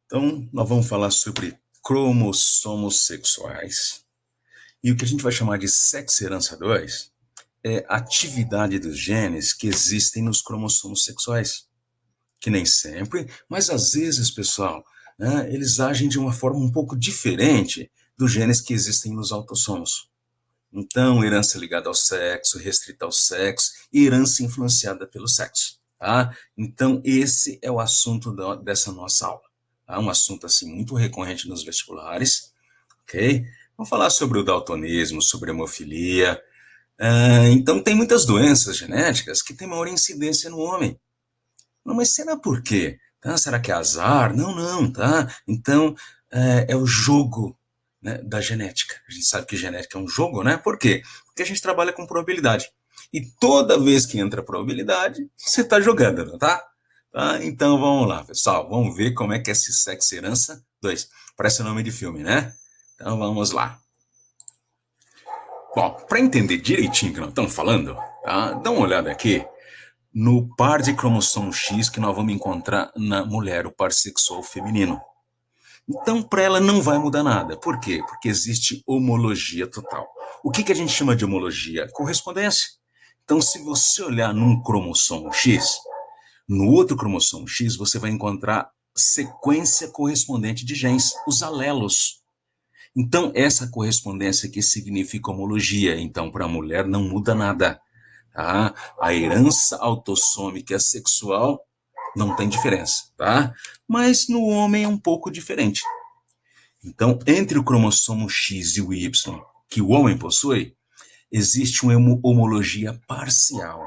Então, nós vamos falar sobre cromossomos sexuais. E o que a gente vai chamar de sexo herança 2 é a atividade dos genes que existem nos cromossomos sexuais. Que nem sempre, mas às vezes, pessoal, né, eles agem de uma forma um pouco diferente dos genes que existem nos autossomos. Então, herança ligada ao sexo, restrita ao sexo, e herança influenciada pelo sexo. Tá? Então, esse é o assunto dessa nossa aula. Tá? Um assunto assim muito recorrente nos vestibulares. Ok? Vamos falar sobre o daltonismo, sobre a hemofilia. Então, tem muitas doenças genéticas que têm maior incidência no homem. Não, mas será por quê? Tá? Será que é azar? Não, não, tá? Então, é o jogo, né, da genética. A gente sabe que genética é um jogo, né? Por quê? Porque a gente trabalha com probabilidade. E toda vez que entra probabilidade, você está jogando, não tá? Tá? Então, vamos lá, pessoal. Vamos ver como é que é esse sexo herança 2. Parece o nome de filme, né? Então, vamos lá. Bom, para entender direitinho o que nós estamos falando, tá? Dá uma olhada aqui no par de cromossomo X que nós vamos encontrar na mulher, o par sexual feminino. Então, para ela não vai mudar nada. Por quê? Porque existe homologia total. O que a gente chama de homologia? Correspondência. Então, se você olhar num cromossomo X, no outro cromossomo X, você vai encontrar sequência correspondente de genes, os alelos. Então, essa correspondência aqui significa homologia. Então, para a mulher não muda nada. Tá? A herança autossômica sexual não tem diferença, tá? Mas no homem é um pouco diferente. Então, entre o cromossomo X e o Y que o homem possui, existe uma homologia parcial.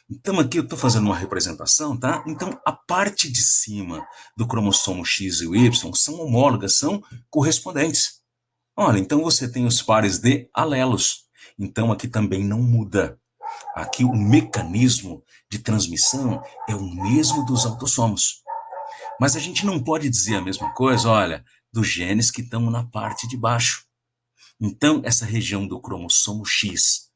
Então, aqui eu estou fazendo uma representação, tá? Então, a parte de cima do cromossomo X e o Y são homólogas, são correspondentes. Olha, então você tem os pares de alelos. Então, aqui também não muda. Aqui o mecanismo de transmissão é o mesmo dos autossomos. Mas a gente não pode dizer a mesma coisa, olha, dos genes que estão na parte de baixo. Então, essa região do cromossomo X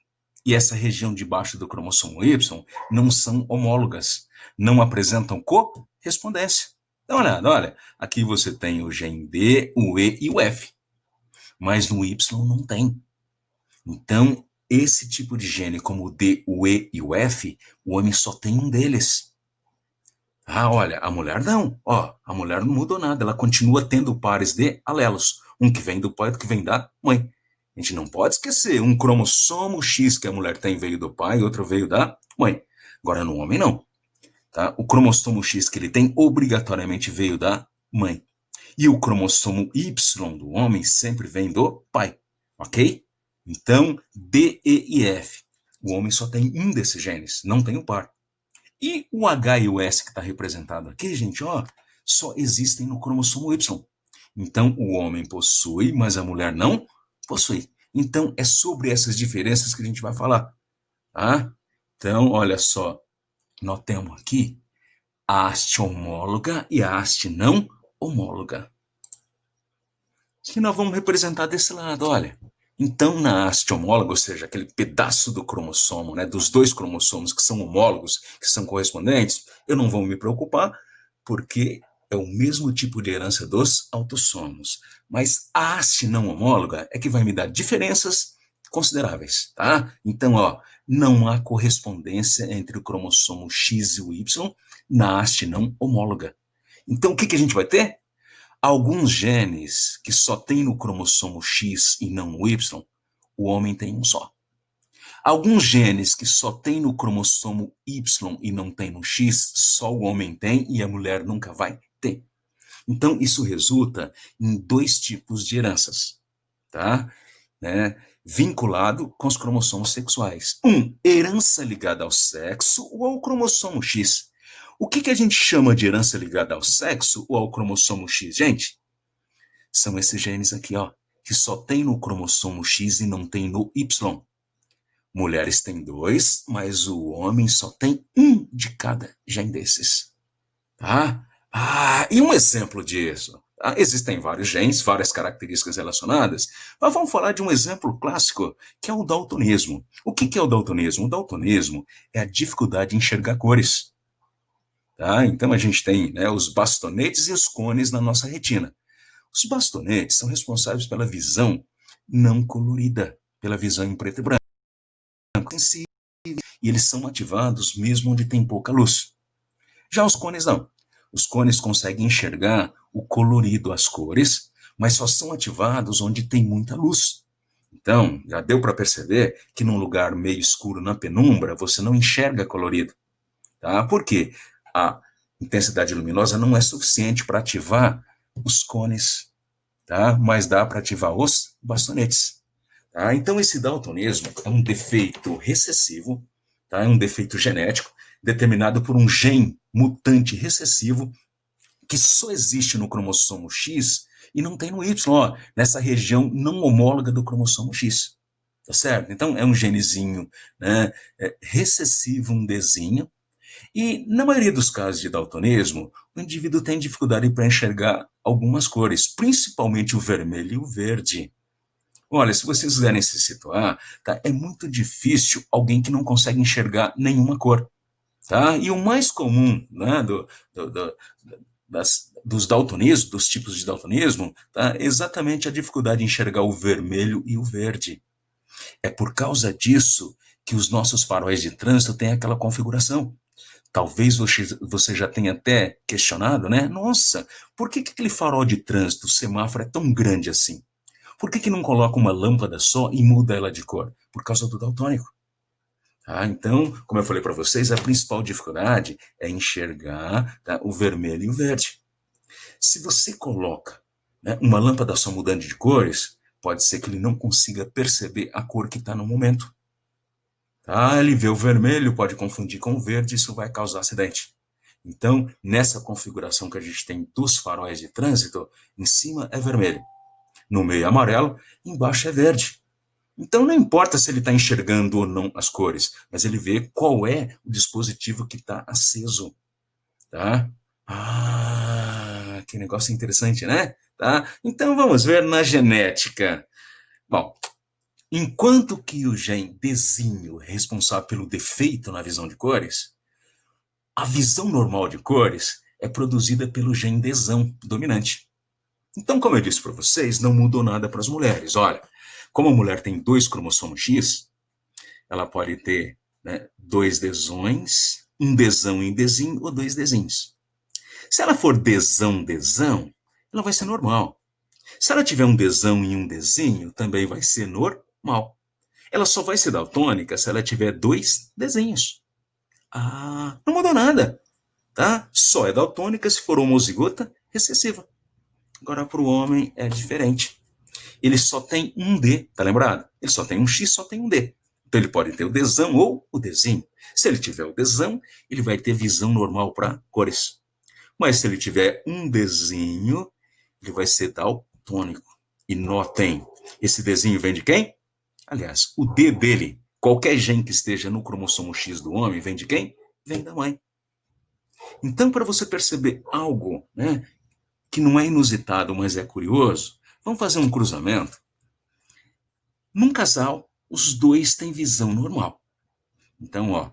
e essa região de baixo do cromossomo Y não são homólogas, não apresentam correspondência. Dá uma olhada, olha, aqui você tem o gene D, o E e o F, mas no Y não tem. Então, esse tipo de gene, como o D, o E e o F, o homem só tem um deles. Ah, olha, a mulher não. Ó, a mulher não mudou nada, ela continua tendo pares de alelos. Um que vem do pai e outro que vem da mãe. A gente não pode esquecer, um cromossomo X que a mulher tem veio do pai e outro veio da mãe. Agora, no homem, não. Tá? O cromossomo X que ele tem obrigatoriamente veio da mãe. E o cromossomo Y do homem sempre vem do pai. Ok? Então, D, E e F. O homem só tem um desses genes, não tem o par. E o H e o S que está representado aqui, gente, ó, só existem no cromossomo Y. Então, o homem possui, mas a mulher não possui. Então, é sobre essas diferenças que a gente vai falar. Tá? Então, olha só, nós temos aqui a haste homóloga e a haste não homóloga. Que nós vamos representar desse lado, olha. Então, na haste homóloga, ou seja, aquele pedaço do cromossomo, né, dos dois cromossomos que são homólogos, que são correspondentes, eu não vou me preocupar, porque é o mesmo tipo de herança dos autossomos. Mas a haste não homóloga é que vai me dar diferenças consideráveis, tá? Então, ó, não há correspondência entre o cromossomo X e o Y na haste não homóloga. Então, o que a gente vai ter? Alguns genes que só tem no cromossomo X e não no Y, o homem tem um só. Alguns genes que só tem no cromossomo Y e não tem no X, só o homem tem e a mulher nunca vai ter. Então, isso resulta em dois tipos de heranças, tá? Né? Vinculado com os cromossomos sexuais. Herança ligada ao sexo ou ao cromossomo X. O que a gente chama de herança ligada ao sexo ou ao cromossomo X, gente? São esses genes aqui, ó, que só tem no cromossomo X e não tem no Y. Mulheres têm dois, mas o homem só tem um de cada gene desses. Tá? Ah, e um exemplo disso. Tá? Existem vários genes, várias características relacionadas, mas vamos falar de um exemplo clássico, que é o daltonismo. O que é o daltonismo? O daltonismo é a dificuldade de enxergar cores. tá? Então a gente tem, né, os bastonetes e os cones na nossa retina. Os bastonetes são responsáveis pela visão não colorida, pela visão em preto e branco, e eles são ativados mesmo onde tem pouca luz. Já os cones não. Os cones conseguem enxergar o colorido, as cores, mas só são ativados onde tem muita luz. Então, já deu para perceber que num lugar meio escuro, na penumbra, você não enxerga colorido. Tá? Por quê? A intensidade luminosa não é suficiente para ativar os cones, tá? Mas dá para ativar os bastonetes. Tá? Então, esse daltonismo é um defeito recessivo, tá? É um defeito genético, determinado por um gene mutante recessivo que só existe no cromossomo X e não tem no Y, ó, nessa região não homóloga do cromossomo X. Tá certo? Então, é um genezinho, né, recessivo, um Dzinho, e na maioria dos casos de daltonismo, o indivíduo tem dificuldade para enxergar algumas cores, principalmente o vermelho e o verde. Olha, se vocês quiserem se situar, tá, é muito difícil alguém que não consegue enxergar nenhuma cor. Tá? E o mais comum, né, do, dos daltonismos, dos tipos de daltonismo, tá, é exatamente a dificuldade de enxergar o vermelho e o verde. É por causa disso que os nossos faróis de trânsito têm aquela configuração. Talvez você já tenha até questionado, né? Nossa, por que aquele farol de trânsito, o semáforo, é tão grande assim? Por que não coloca uma lâmpada só e muda ela de cor? Por causa do daltônico. Tá? Então, como eu falei para vocês, a principal dificuldade é enxergar, tá, o vermelho e o verde. Se você coloca, né, uma lâmpada só mudando de cores, pode ser que ele não consiga perceber a cor que está no momento. Tá? Ele vê o vermelho, pode confundir com o verde, isso vai causar acidente. Então, nessa configuração que a gente tem dos faróis de trânsito, em cima é vermelho, no meio é amarelo, embaixo é verde. Então, não importa se ele está enxergando ou não as cores, mas ele vê qual é o dispositivo que está aceso. Tá? Ah, que negócio interessante, né? Tá? Então, vamos ver na genética. Bom, enquanto que o gene Dzinho é responsável pelo defeito na visão de cores, a visão normal de cores é produzida pelo gene Dzão dominante. Então, como eu disse para vocês, não mudou nada para as mulheres. Olha, como a mulher tem dois cromossomos X, ela pode ter, né, dois Dzões, um Dzão em Dzinho ou dois Dzinhos. Se ela for Dzão, ela vai ser normal. Se ela tiver um Dzão e um Dzinho, também vai ser normal. Ela só vai ser daltônica se ela tiver dois Dzinhos. Ah, não mudou nada, tá? Só é daltônica se for homozigota recessiva. Agora, para o homem é diferente. Ele só tem um D, tá lembrado? Ele só tem um X, só tem um D. Então ele pode ter o Dzão ou o Dzinho. Se ele tiver o Dzão, ele vai ter visão normal para cores. Mas se ele tiver um Dzinho, ele vai ser daltônico. E notem, esse Dzinho vem de quem? Aliás, o D dele, qualquer gene que esteja no cromossomo X do homem, vem de quem? Vem da mãe. Então, para você perceber algo, né, que não é inusitado, mas é curioso, vamos fazer um cruzamento. Num casal, os dois têm visão normal. Então, ó,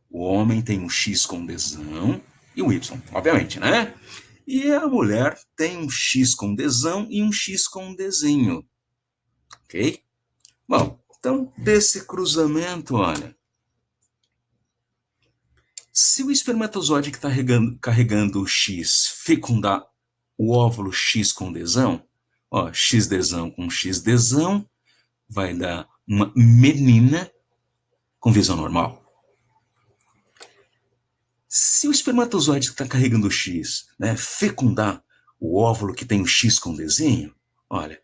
o homem tem um X com Dzão e um Y, obviamente, né? E a mulher tem um X com Dzão e um X com Dzinho. Ok? Bom, então, desse cruzamento, olha, se o espermatozoide que está carregando o X fecundar o óvulo X com Dzão, ó, X Dzão com X Dzão, vai dar uma menina com visão normal. Se o espermatozoide que está carregando o X, né, fecundar o óvulo que tem o X com Dzinho, olha,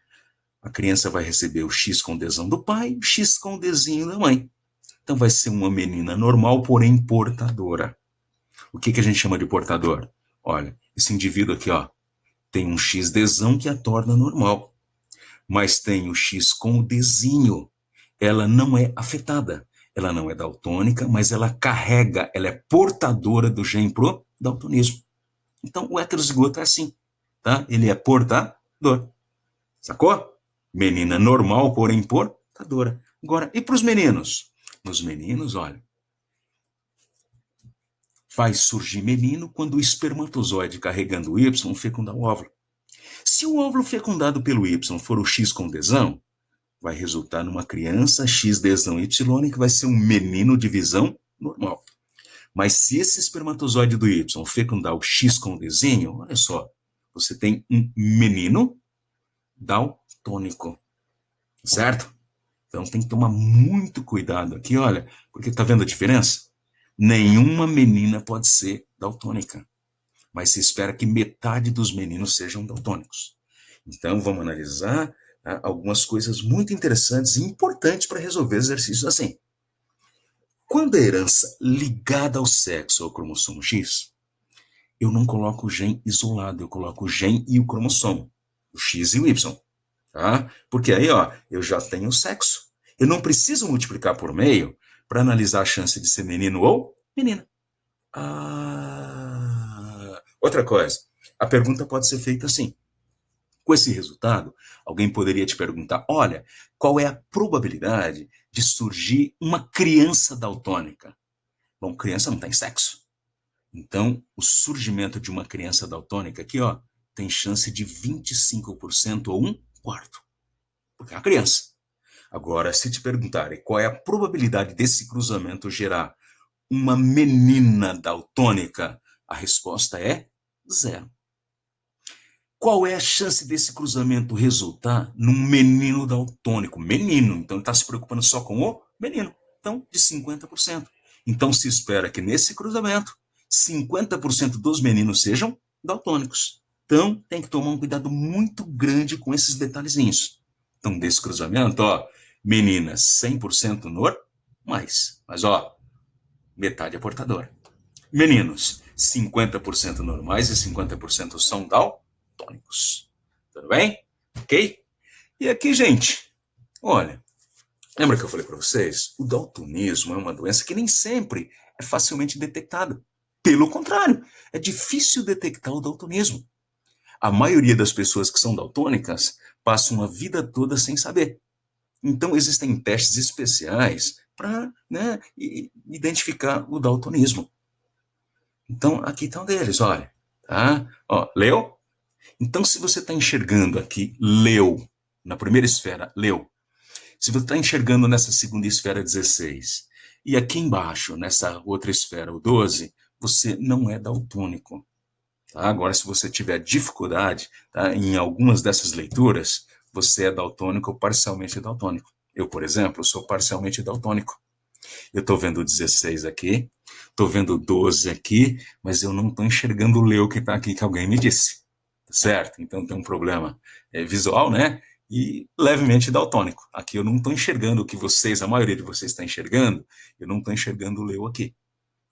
a criança vai receber o X com Dzão do pai e o X com Dzinho da mãe. Então vai ser uma menina normal, porém portadora. O que a gente chama de portador? Olha, esse indivíduo aqui, ó, tem um X Dzão que a torna normal, mas tem o X com o Dzinho. Ela não é afetada, ela não é daltônica, mas ela carrega, ela é portadora do gene pro daltonismo. Então o heterozigoto é assim, tá? Ele é portador, sacou? Menina normal, porém portadora. Agora, e para os meninos? Nos meninos, olha, faz surgir menino quando o espermatozoide carregando o Y fecunda o óvulo. Se o óvulo fecundado pelo Y for o X com desão, vai resultar numa criança X desão Y, que vai ser um menino de visão normal. Mas se esse espermatozoide do Y fecundar o X com desenho, olha só, você tem um menino daltônico, certo? Então tem que tomar muito cuidado aqui, olha, porque tá vendo a diferença? Nenhuma menina pode ser daltônica, mas se espera que metade dos meninos sejam daltônicos. Então vamos analisar algumas coisas muito interessantes e importantes para resolver exercícios assim. Quando a herança ligada ao sexo, ao cromossomo X, eu não coloco o gene isolado, eu coloco o gene e o cromossomo, o X e o Y, tá? Porque aí, ó, eu já tenho o sexo. Eu não preciso multiplicar por meio para analisar a chance de ser menino ou menina. Outra coisa, a pergunta pode ser feita assim. Com esse resultado, alguém poderia te perguntar, olha, qual é a probabilidade de surgir uma criança daltônica? Bom, criança não tem sexo. Então, o surgimento de uma criança daltônica aqui, ó, tem chance de 25% ou um quarto, porque é uma criança. Agora, se te perguntarem qual é a probabilidade desse cruzamento gerar uma menina daltônica, a resposta é zero. Qual é a chance desse cruzamento resultar num menino daltônico? Menino, então ele está se preocupando só com o menino. Então, de 50%. Então, se espera que nesse cruzamento, 50% dos meninos sejam daltônicos. Então, tem que tomar um cuidado muito grande com esses detalhezinhos. Então, desse cruzamento, ó, meninas 100% normais. Mas, ó, metade é portadora. Meninos, 50% normais e 50% são daltônicos. Tudo bem? Ok? E aqui, gente, olha, lembra que eu falei para vocês? O daltonismo é uma doença que nem sempre é facilmente detectada. Pelo contrário, é difícil detectar o daltonismo. A maioria das pessoas que são daltônicas passam a vida toda sem saber. Então, existem testes especiais para, né, identificar o daltonismo. Então, aqui estão deles, olha. Tá? Ó, leu? Então, se você está enxergando aqui, leu, na primeira esfera, leu. Se você está enxergando nessa segunda esfera, 16, e aqui embaixo, nessa outra esfera, o 12, você não é daltônico. Tá? Agora, se você tiver dificuldade, tá, em algumas dessas leituras, você é daltônico ou parcialmente daltônico. Eu, por exemplo, sou parcialmente daltônico. Eu estou vendo o 16 aqui, estou vendo o 12 aqui, mas eu não estou enxergando o Leu que está aqui, que alguém me disse. Certo? Então tem um problema visual, né? E levemente daltônico. Aqui eu não estou enxergando o que vocês, a maioria de vocês está enxergando, eu não estou enxergando o Leu aqui.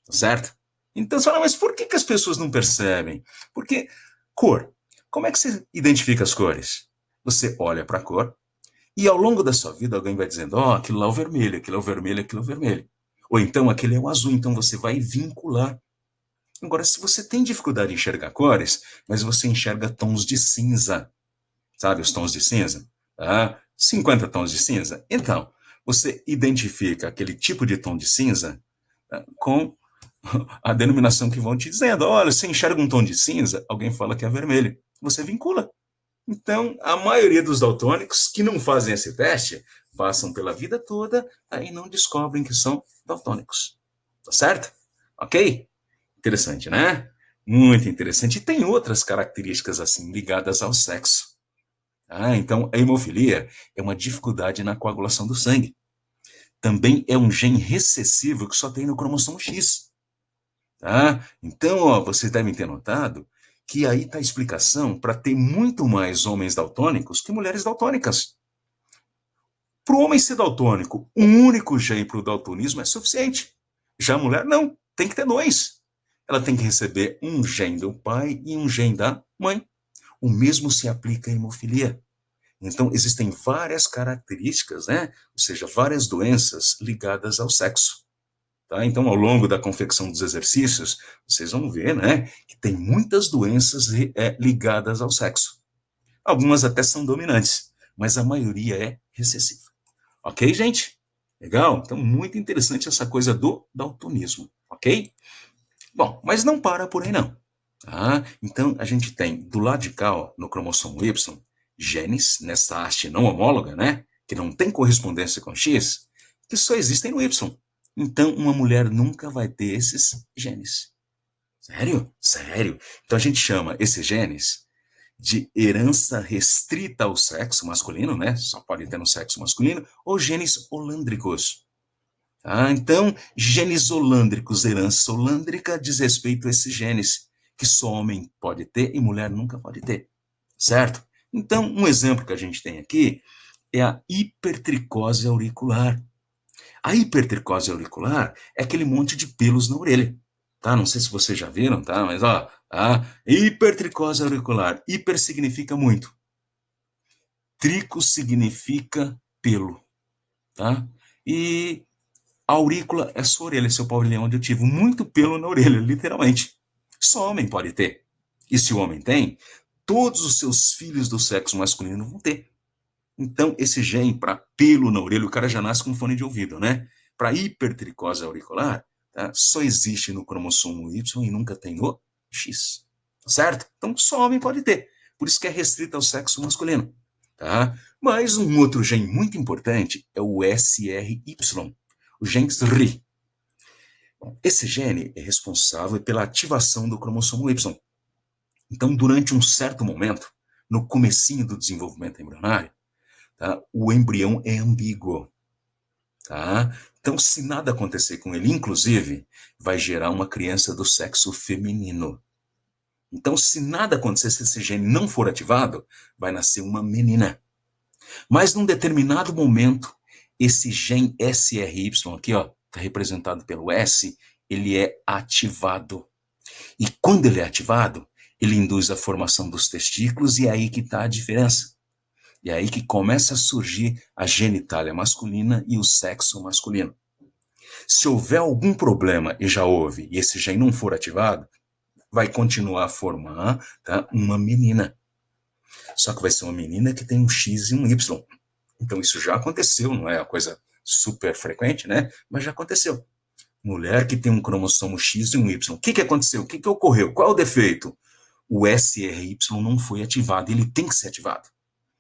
Certo? Então você fala, mas por que as pessoas não percebem? Porque cor. Como é que você identifica as cores? Você olha para a cor, e ao longo da sua vida, alguém vai dizendo, ó, aquilo lá é o vermelho, aquilo é o vermelho, aquilo é o vermelho. Ou então, aquele é o azul, então você vai vincular. Agora, se você tem dificuldade em enxergar cores, mas você enxerga tons de cinza, sabe os tons de cinza? Ah, 50 tons de cinza. Então, você identifica aquele tipo de tom de cinza com a denominação que vão te dizendo. Olha, você enxerga um tom de cinza, alguém fala que é vermelho. Você vincula. Então, a maioria dos daltônicos que não fazem esse teste passam pela vida toda e não descobrem que são daltônicos. Tá certo? Ok? Interessante, né? Muito interessante. E tem outras características assim ligadas ao sexo. Então, a hemofilia é uma dificuldade na coagulação do sangue. Também é um gene recessivo que só tem no cromossomo X. Tá? Então, ó, vocês devem ter notado que aí está a explicação para ter muito mais homens daltônicos que mulheres daltônicas. Para o homem ser daltônico, um único gene para o daltonismo é suficiente. Já a mulher, não, tem que ter dois. Ela tem que receber um gene do pai e um gene da mãe. O mesmo se aplica à hemofilia. Então, existem várias características, né? Ou seja, várias doenças ligadas ao sexo. Tá? Então, ao longo da confecção dos exercícios, vocês vão ver, né, que tem muitas doenças ligadas ao sexo. Algumas até são dominantes, mas a maioria é recessiva. Ok, gente? Legal? Então, muito interessante essa coisa do daltonismo, ok? Bom, mas não para por aí não. Tá? Então, a gente tem do lado de cá, ó, no cromossomo Y, genes nessa haste não homóloga, né? Que não tem correspondência com X, que só existem no Y. Então, uma mulher nunca vai ter esses genes. Sério? Sério. Então, a gente chama esses genes de herança restrita ao sexo masculino, né? Só pode ter no sexo masculino, ou genes holândricos. Tá? Então, genes holândricos, herança holândrica diz respeito a esses genes que só homem pode ter e mulher nunca pode ter, certo? Então, um exemplo que a gente tem aqui é a hipertricose auricular. A hipertricose auricular é aquele monte de pelos na orelha, tá? Não sei se vocês já viram, tá? Mas ó, tá? Hipertricose auricular. Hiper significa muito. Trico significa pelo, tá? E a aurícula é sua orelha, seu pavilhão, onde eu tive muito pelo na orelha, literalmente. Só homem pode ter. E se o homem tem, todos os seus filhos do sexo masculino vão ter. Então, esse gene para pelo na orelha, o cara já nasce com fone de ouvido, né? Para hipertricose auricular, tá? Só existe no cromossomo Y e nunca tem no X. Certo? Então, só homem pode ter. Por isso que é restrito ao sexo masculino. Tá? Mas um outro gene muito importante é o SRY, o gene SRY. Esse gene é responsável pela ativação do cromossomo Y. Então, durante um certo momento, no comecinho do desenvolvimento embrionário, tá, o embrião é ambíguo. Tá? Então, se nada acontecer com ele, inclusive, vai gerar uma criança do sexo feminino. Então, se nada acontecer, se esse gene não for ativado, vai nascer uma menina. Mas num determinado momento, esse gene SRY aqui, ó, está representado pelo S, ele é ativado. E quando ele é ativado, ele induz a formação dos testículos e é aí que está a diferença. E é aí que começa a surgir a genitália masculina e o sexo masculino. Se houver algum problema, e já houve, e esse gene não for ativado, vai continuar a formar, tá, uma menina. Só que vai ser uma menina que tem um X e um Y. Então isso já aconteceu, não é uma coisa super frequente, né? Mas já aconteceu. Mulher que tem um cromossomo X e um Y. O que aconteceu? O que ocorreu? Qual é o defeito? O SRY não foi ativado, ele tem que ser ativado.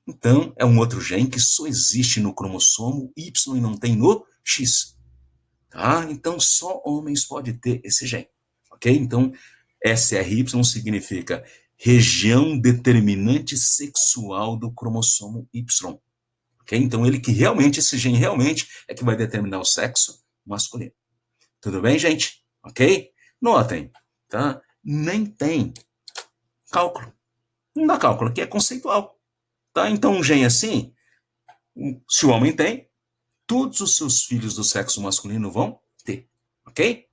Então, é um outro gene que só existe no cromossomo Y e não tem no X. Tá? Então, só homens podem ter esse gene. Ok? Então, SRY significa região determinante sexual do cromossomo Y. Ok? Então, ele que realmente, esse gene realmente é que vai determinar o sexo masculino. Tudo bem, gente? Ok? Notem, tá? Nem tem cálculo. Não dá cálculo, aqui é conceitual. Tá? Então, um gene assim, se o homem tem, todos os seus filhos do sexo masculino vão ter. Ok?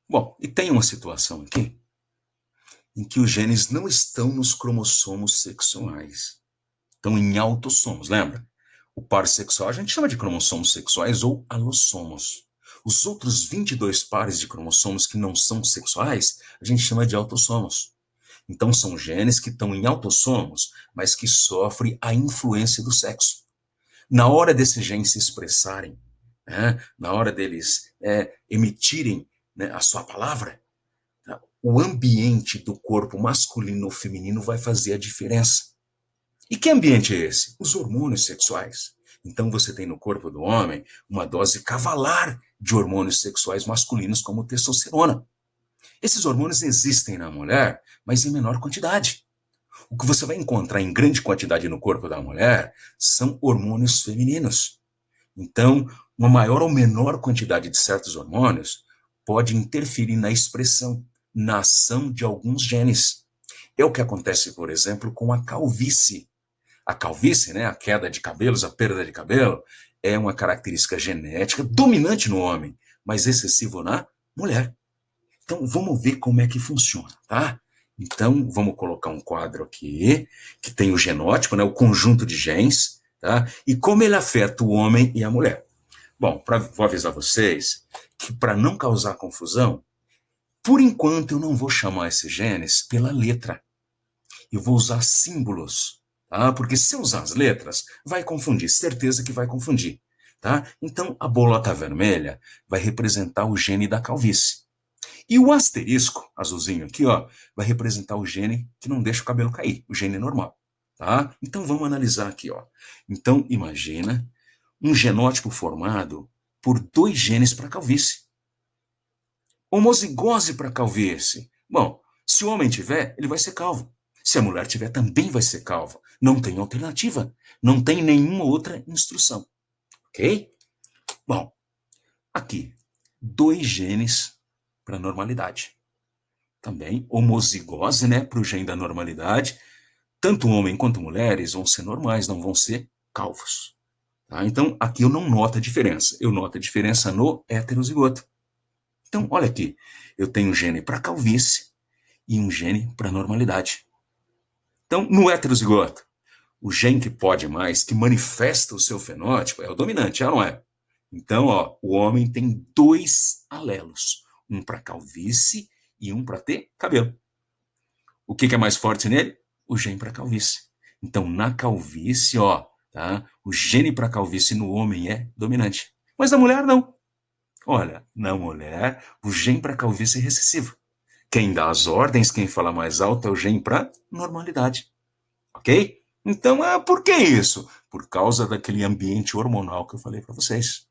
Bom, e tem uma situação aqui em que os genes não estão nos cromossomos sexuais. Estão em autossomos, lembra? O par sexual a gente chama de cromossomos sexuais ou alossomos. Os outros 22 pares de cromossomos que não são sexuais, a gente chama de autossomos. Então, são genes que estão em autossomos, mas que sofrem a influência do sexo. Na hora desses genes se expressarem, né, na hora deles emitirem, né, a sua palavra, tá, o ambiente do corpo masculino ou feminino vai fazer a diferença. E que ambiente é esse? Os hormônios sexuais. Então você tem no corpo do homem uma dose cavalar de hormônios sexuais masculinos como testosterona. Esses hormônios existem na mulher, mas em menor quantidade. O que você vai encontrar em grande quantidade no corpo da mulher são hormônios femininos. Então, uma maior ou menor quantidade de certos hormônios pode interferir na expressão, na ação de alguns genes. É o que acontece, por exemplo, com a calvície. A calvície, né, a queda de cabelos, a perda de cabelo, é uma característica genética dominante no homem, mas excessivo na mulher. Então, vamos ver como é que funciona, tá? Então, vamos colocar um quadro aqui, que tem o genótipo, né, o conjunto de genes, tá? E como ele afeta o homem e a mulher. Bom, vou avisar vocês que para não causar confusão, por enquanto eu não vou chamar esses genes pela letra. Eu vou usar símbolos, tá? Porque se eu usar as letras, vai confundir, certeza que vai confundir, tá? Então, a bolota vermelha vai representar o gene da calvície. E o asterisco, azulzinho aqui, ó, vai representar o gene que não deixa o cabelo cair, o gene normal, tá? Então vamos analisar aqui, ó. Então imagina um genótipo formado por dois genes para calvície. Homozigose para calvície. Bom, se o homem tiver, ele vai ser calvo. Se a mulher tiver, também vai ser calva. Não tem alternativa. Não tem nenhuma outra instrução. Ok? Bom, aqui, dois genes para normalidade. Também homozigose, né, para o gene da normalidade. Tanto homem quanto mulheres vão ser normais, não vão ser calvos. Tá? Então, aqui eu não noto a diferença. Eu noto a diferença no heterozigoto. Então, olha aqui. Eu tenho um gene para calvície e um gene para normalidade. Então, no heterozigoto, o gene que pode mais, que manifesta o seu fenótipo, é o dominante, já não é? Então, ó, o homem tem dois alelos, um para calvície e um para ter cabelo. O que é mais forte nele? O gene para calvície. Então, na calvície, ó, tá? O gene para calvície no homem é dominante. Mas na mulher, não. Olha, na mulher, o gene para calvície é recessivo. Quem dá as ordens, quem fala mais alto é o gene para normalidade. Ok? Então, por que isso? Por causa daquele ambiente hormonal que eu falei para vocês.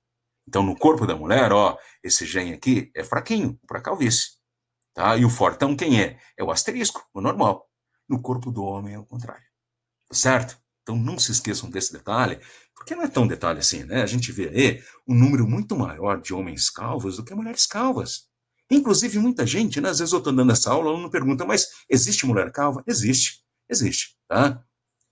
Então, no corpo da mulher, ó, esse gene aqui é fraquinho, para calvície. Tá? E o fortão quem é? É o asterisco, o normal. No corpo do homem é o contrário. Certo? Então não se esqueçam desse detalhe, porque não é tão detalhe assim, né? A gente vê aí um número muito maior de homens calvos do que mulheres calvas. Inclusive, muita gente, né? Às vezes eu estou dando essa aula, não pergunta, mas existe mulher calva? Existe, existe, tá?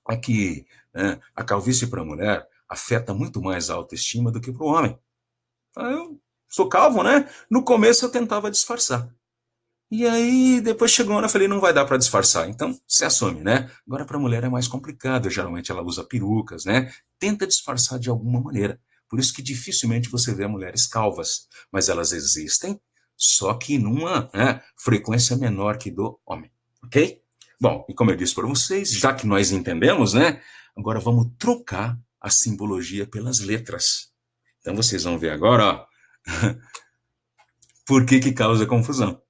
Aqui, né, a calvície para a mulher afeta muito mais a autoestima do que para o homem. Eu sou calvo, né? No começo eu tentava disfarçar. E aí, depois chegou uma hora, eu falei, não vai dar para disfarçar. Então, se assume, né? Agora, para a mulher é mais complicado. Geralmente ela usa perucas, né? Tenta disfarçar de alguma maneira. Por isso que dificilmente você vê mulheres calvas. Mas elas existem, só que numa, né, frequência menor que do homem. Ok? Bom, e como eu disse para vocês, já que nós entendemos, né? Agora vamos trocar a simbologia pelas letras. Então, vocês vão ver agora, ó, por que que causa confusão.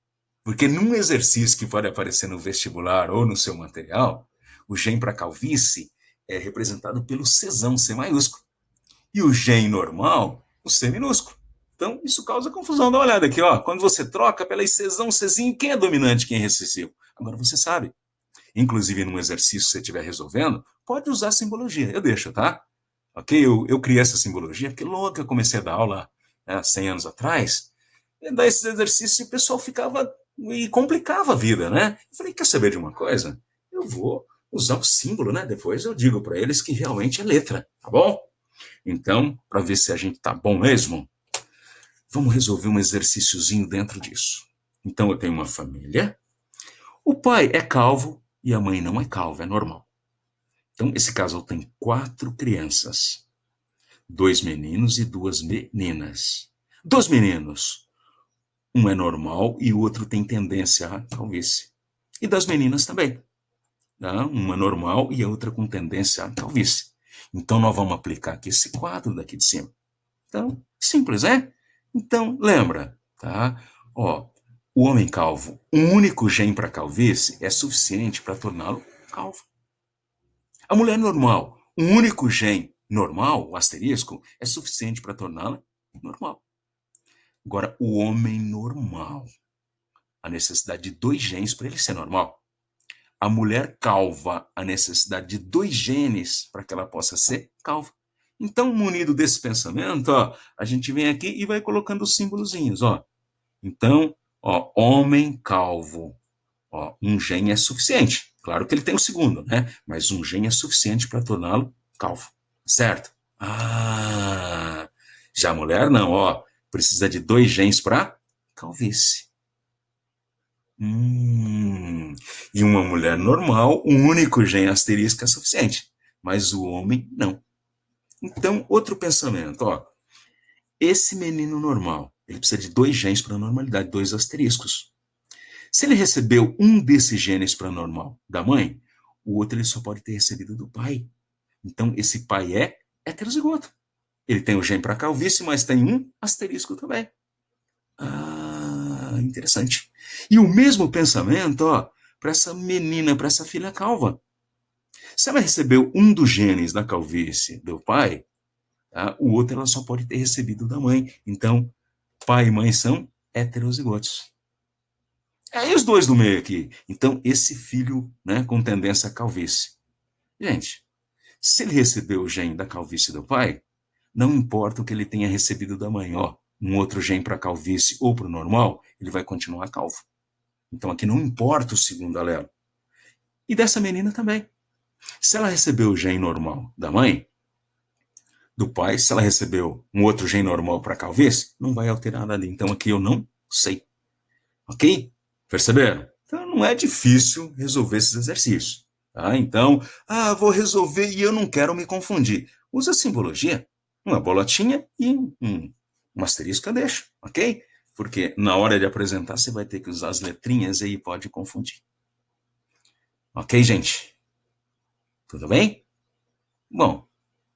Porque num exercício que pode aparecer no vestibular ou no seu material, o gen para calvície é representado pelo Czão, C maiúsculo. E o gen normal, o C minúsculo. Então, isso causa confusão. Dá uma olhada aqui, ó. Quando você troca pelas Czão, Czinho, quem é dominante, quem é recessivo? Agora você sabe. Inclusive, num exercício que você estiver resolvendo, pode usar simbologia. Eu deixo, tá? Ok? Eu criei essa simbologia porque logo que eu comecei a dar aula, né, 100 anos atrás, dar esses exercícios e o pessoal ficava e complicava a vida, né? Eu falei, quer saber de uma coisa? Eu vou usar o símbolo, né? Depois eu digo para eles que realmente é letra, tá bom? Então, para ver se a gente tá bom mesmo, vamos resolver um exercíciozinho dentro disso. Então, eu tenho uma família, o pai é calvo e a mãe não é calva, é normal. Então, esse casal tem quatro crianças, dois meninos e duas meninas. Dos meninos, um é normal e o outro tem tendência à calvície. E das meninas também. Tá? Uma normal e a outra com tendência à calvície. Então, nós vamos aplicar aqui esse quadro daqui de cima. Então, simples, é? Então, lembra, tá? Ó, o homem calvo, um único gene para calvície é suficiente para torná-lo calvo. A mulher normal, um único gene normal, o asterisco, é suficiente para torná-la normal. Agora, o homem normal, a necessidade de dois genes para ele ser normal. A mulher calva, a necessidade de dois genes para que ela possa ser calva. Então, munido desse pensamento, ó, a gente vem aqui e vai colocando os símbolozinhos, ó. Então, ó, homem calvo, ó, um gene é suficiente. Claro que ele tem o segundo, né? Mas um gene é suficiente para torná-lo calvo, certo? Já a mulher não, ó, precisa de dois genes para calvície. E uma mulher normal, um único gene asterisco é suficiente, mas o homem não. Então, outro pensamento, ó, esse menino normal, ele precisa de dois genes para normalidade, dois asteriscos. Se ele recebeu um desses genes para normal da mãe, o outro ele só pode ter recebido do pai. Então, esse pai é heterozigoto. Ele tem o gene para calvície, mas tem um asterisco também. Interessante. E o mesmo pensamento, ó, para essa menina, para essa filha calva. Se ela recebeu um dos genes da calvície do pai, tá? O outro ela só pode ter recebido da mãe. Então, pai e mãe são heterozigotos. Aí os dois do meio aqui. Então, esse filho, né, com tendência à calvície. Gente, se ele recebeu o gene da calvície do pai, não importa o que ele tenha recebido da mãe, ó, um outro gene para calvície ou para o normal, ele vai continuar calvo. Então, aqui não importa o segundo alelo. E dessa menina também. Se ela recebeu o gene normal da mãe, do pai, se ela recebeu um outro gene normal para calvície, não vai alterar nada ali. Então, aqui eu não sei. Ok? Perceberam? Então não é difícil resolver esses exercícios. Tá? Então, vou resolver e eu não quero me confundir. Usa a simbologia, uma bolotinha e um asterisco eu deixo, ok? Porque na hora de apresentar você vai ter que usar as letrinhas e aí pode confundir. Ok, gente? Tudo bem? Bom,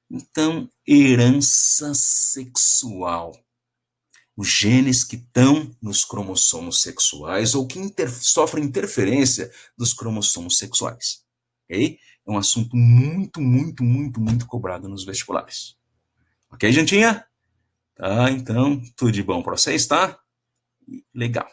então, herança sexual. Os genes que estão nos cromossomos sexuais ou que sofrem interferência dos cromossomos sexuais. Ok? É um assunto muito, muito, muito, muito cobrado nos vestibulares. Ok, gentinha? Tá, então, tudo de bom para vocês, tá? Legal.